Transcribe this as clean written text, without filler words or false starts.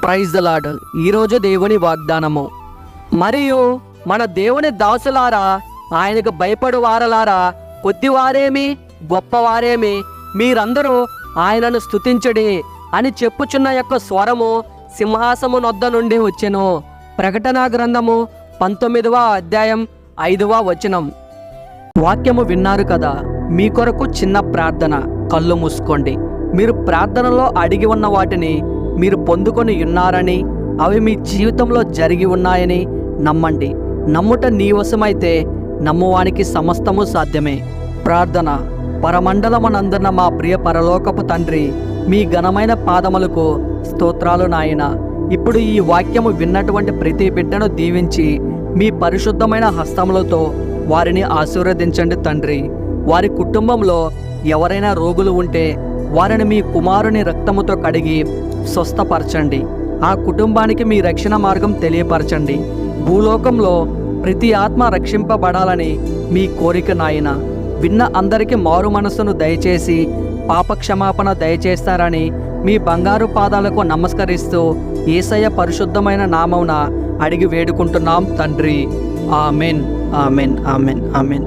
Praise the lord. ఈరోజు దేవుని వాగ్దానము. మరియు మన దేవుని దాసులారా, ఆయనకు భయపడు వారలారా, కొద్దివారేమి గొప్పవారేమి, మీరందరూ ఆయనను స్తుతించడి అని చెప్పుచున్న యొక్క స్వరము సింహాసము నొద్ద నుండి వచ్చెను. ప్రకటన గ్రంథము 19వ అధ్యాయం 5వ వచనం. వాక్యము విన్నారు కదా. మీ కొరకు చిన్న ప్రార్థన. కళ్ళు మూసుకోండి. మీరు ప్రార్థనలో అడిగి ఉన్న వాటిని మీరు పొందుకొని ఉన్నారని, అవి మీ జీవితంలో జరిగి ఉన్నాయని నమ్మండి. నమ్ముట నీ వశమైతే నమ్మువానికి సమస్తము సాధ్యమే. ప్రార్థన. పరమండలమునందున్న మా ప్రియ పరలోకపు తండ్రి, మీ ఘనమైన పాదములకు స్తోత్రాలు నాయన. ఇప్పుడు ఈ వాక్యము విన్నటువంటి ప్రతి బిడ్డను దీవించి మీ పరిశుద్ధమైన హస్తములతో వారిని ఆశీర్వదించండి తండ్రి. వారి కుటుంబంలో ఎవరైనా రోగులు ఉంటే వారిని మీ కుమారుని రక్తముతో కడిగి స్వస్థపరచండి. ఆ కుటుంబానికి మీ రక్షణ మార్గం తెలియపరచండి. భూలోకంలో ప్రతి ఆత్మ రక్షింపబడాలని మీ కోరిక నాయన. విన్న అందరికీ మారు మనస్సును దయచేసి పాపక్షమాపణ దయచేస్తారని మీ బంగారు పాదాలకు నమస్కరిస్తూ యేసయ్య పరిశుద్ధమైన నామమున అడిగి వేడుకుంటున్నాం తండ్రి. Amen, amen, amen, amen.